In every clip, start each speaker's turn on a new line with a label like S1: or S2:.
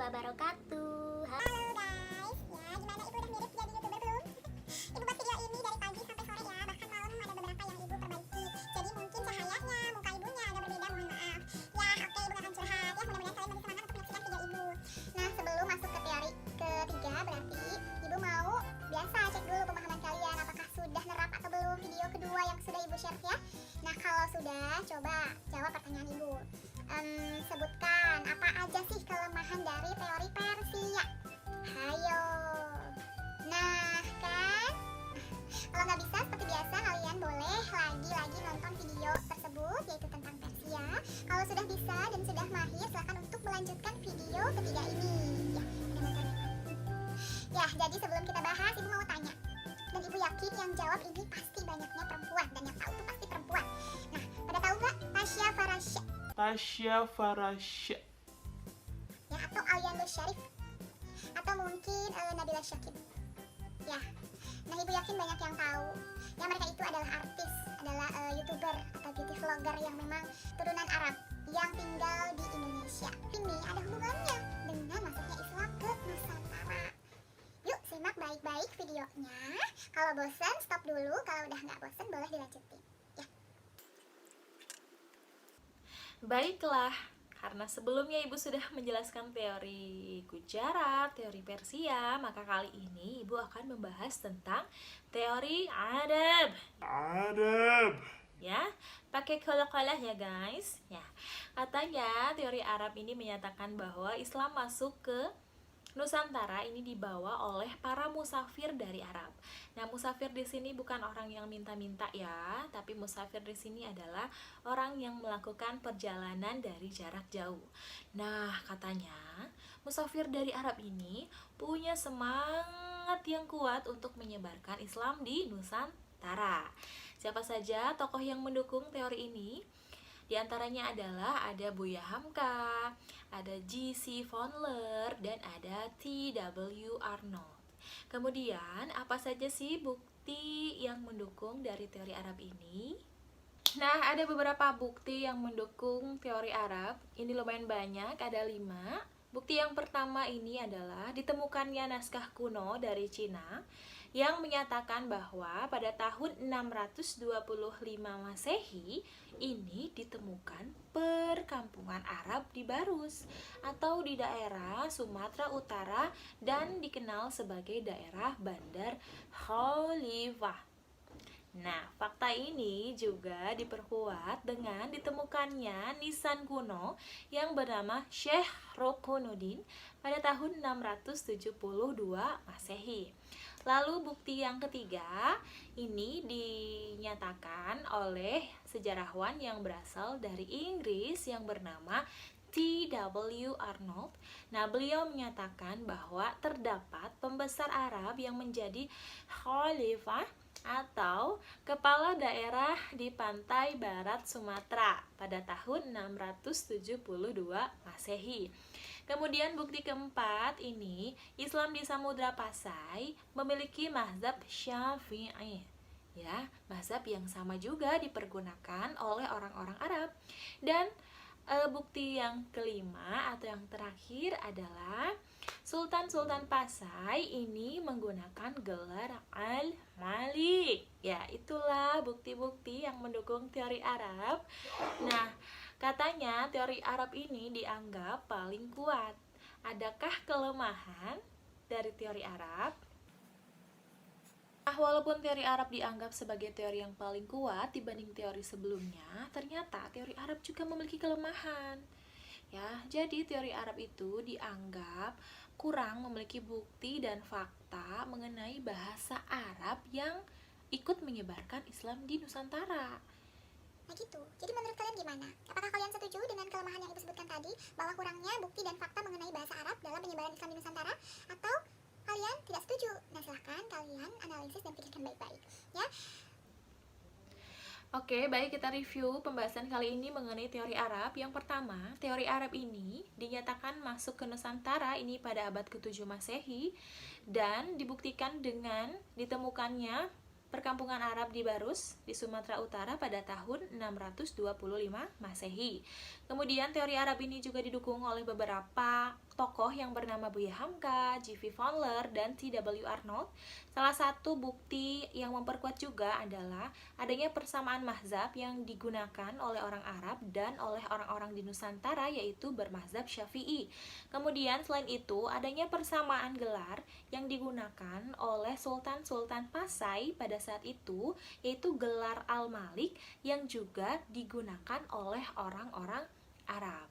S1: wabarakatuh.
S2: Halo guys, ya gimana ibu udah mirip jadi youtuber belum? Ibu buat video ini dari pagi sampai sore ya, bahkan malam ada beberapa yang ibu perbaiki. Jadi mungkin cahayanya, muka ibunya agak berbeda, mohon maaf. Ya oke, ibu gak akan curhat ya, mudah-mudahan kalian masih semangat untuk menyaksikan video ibu. Nah sebelum masuk ke teori ketiga, berarti ibu mau biasa cek dulu pemahaman kalian apakah sudah nerap atau belum video kedua yang sudah ibu share ya. Nah kalau sudah, coba jawab pertanyaan ibu. Sebutkan apa aja sih kelemahan dari teori Persia. Hayo. Nah kan, kalau nggak bisa seperti biasa kalian boleh lagi nonton video tersebut yaitu tentang Persia. Kalau sudah bisa dan sudah mahir silakan untuk melanjutkan video ketiga ini. Ya, udah nonton ya. Ya, jadi sebelum kita bahas ibu mau tanya. Dan ibu yakin yang jawab ini pasti banyaknya perempuan dan yang tahu tuh pasti perempuan. Nah, pada tahu nggak Tasya Farasya?
S3: Tasya Farasya.
S2: Ya, atau Aliando Syarif atau mungkin Nabila Syakib ya. Nah ibu yakin banyak yang tahu ya, mereka itu adalah artis, adalah youtuber atau beauty vlogger yang memang turunan Arab yang tinggal di Indonesia. Ini ada hubungannya dengan masuknya Islam ke Nusantara. Yuk simak baik-baik videonya. Kalau bosan stop dulu, kalau udah nggak bosan boleh dilanjutin ya.
S1: Baiklah, karena sebelumnya ibu sudah menjelaskan teori Gujarat, teori Persia, maka kali ini ibu akan membahas tentang teori Arab.
S3: Arab.
S1: Ya, pakai kol-kolah ya guys. Ya, katanya teori Arab ini menyatakan bahwa Islam masuk ke Nusantara ini dibawa oleh para musafir dari Arab. Nah, musafir di sini bukan orang yang minta-minta ya, tapi musafir di sini adalah orang yang melakukan perjalanan dari jarak jauh. Nah, katanya musafir dari Arab ini punya semangat yang kuat untuk menyebarkan Islam di Nusantara. Siapa saja tokoh yang mendukung teori ini? Di antaranya adalah ada Buya Hamka, ada G.C. Fowler, dan ada T.W. Arnold. Kemudian, apa saja sih bukti yang mendukung dari teori Arab ini? Nah, ada beberapa bukti yang mendukung teori Arab. Ini lumayan banyak, ada 5. Bukti yang pertama ini adalah ditemukannya naskah kuno dari Cina yang menyatakan bahwa pada tahun 625 Masehi ini ditemukan perkampungan Arab di Barus atau di daerah Sumatera Utara dan dikenal sebagai daerah Bandar Khalifah. Nah, fakta ini juga diperkuat dengan ditemukannya nisan kuno yang bernama Syekh Rokonuddin pada tahun 672 Masehi. Lalu bukti yang ketiga ini dinyatakan oleh sejarawan yang berasal dari Inggris yang bernama T.W. Arnold. Nah, beliau menyatakan bahwa terdapat pembesar Arab yang menjadi khalifah atau kepala daerah di pantai barat Sumatera pada tahun 672 Masehi. Kemudian bukti keempat ini, Islam di Samudra Pasai memiliki mazhab Syafi'i. Ya, mazhab yang sama juga dipergunakan oleh orang-orang Arab. Dan bukti yang kelima atau yang terakhir adalah Sultan-Sultan Pasai ini menggunakan gelar Al-Malik. Ya, itulah bukti-bukti yang mendukung teori Arab. Nah, katanya teori Arab ini dianggap paling kuat. Adakah kelemahan dari teori Arab? Nah, walaupun teori Arab dianggap sebagai teori yang paling kuat dibanding teori sebelumnya, ternyata teori Arab juga memiliki kelemahan. Ya, jadi teori Arab itu dianggap kurang memiliki bukti dan fakta mengenai bahasa Arab yang ikut menyebarkan Islam di Nusantara.
S2: Nah gitu, jadi menurut kalian gimana? Apakah kalian setuju dengan kelemahan yang ibu sebutkan tadi, bahwa kurangnya bukti dan fakta mengenai bahasa Arab dalam penyebaran Islam di Nusantara? Atau kalian tidak setuju? Nah silahkan kalian analisis dan pikirkan baik-baik ya.
S1: Oke, baik, kita review pembahasan kali ini mengenai teori Arab. Yang pertama, teori Arab ini dinyatakan masuk ke Nusantara ini pada abad ke-7 Masehi dan dibuktikan dengan ditemukannya perkampungan Arab di Barus di Sumatera Utara pada tahun 625 Masehi. Kemudian teori Arab ini juga didukung oleh beberapa tokoh yang bernama Buya Hamka, G.V. Fowler, dan T.W. Arnold. Salah satu bukti yang memperkuat juga adalah adanya persamaan mazhab yang digunakan oleh orang Arab dan oleh orang-orang di Nusantara, yaitu bermazhab Syafi'i. Kemudian selain itu adanya persamaan gelar yang digunakan oleh Sultan-Sultan Pasai pada saat itu, yaitu gelar Al-Malik yang juga digunakan oleh orang-orang Arab.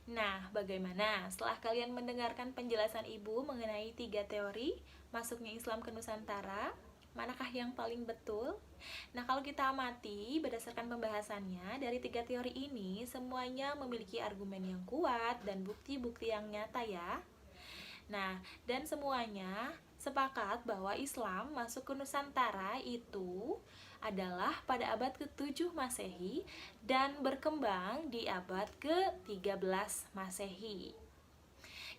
S1: Nah, bagaimana setelah kalian mendengarkan penjelasan Ibu mengenai 3 teori masuknya Islam ke Nusantara? Manakah yang paling betul? Nah, kalau kita amati berdasarkan pembahasannya, dari 3 teori ini semuanya memiliki argumen yang kuat dan bukti-bukti yang nyata ya. Nah, dan semuanya sepakat bahwa Islam masuk ke Nusantara itu adalah pada abad ke-7 Masehi dan berkembang di abad ke-13 Masehi.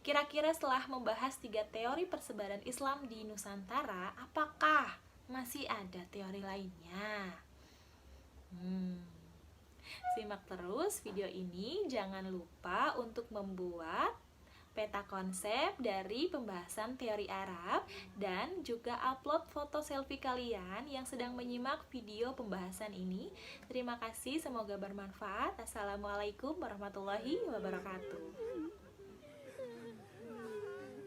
S1: Kira-kira setelah membahas 3 teori persebaran Islam di Nusantara, apakah masih ada teori lainnya? Simak terus video ini, jangan lupa untuk membuat peta konsep dari pembahasan teori Arab dan juga upload foto selfie kalian yang sedang menyimak video pembahasan ini. Terima kasih, semoga bermanfaat. Assalamualaikum warahmatullahi wabarakatuh.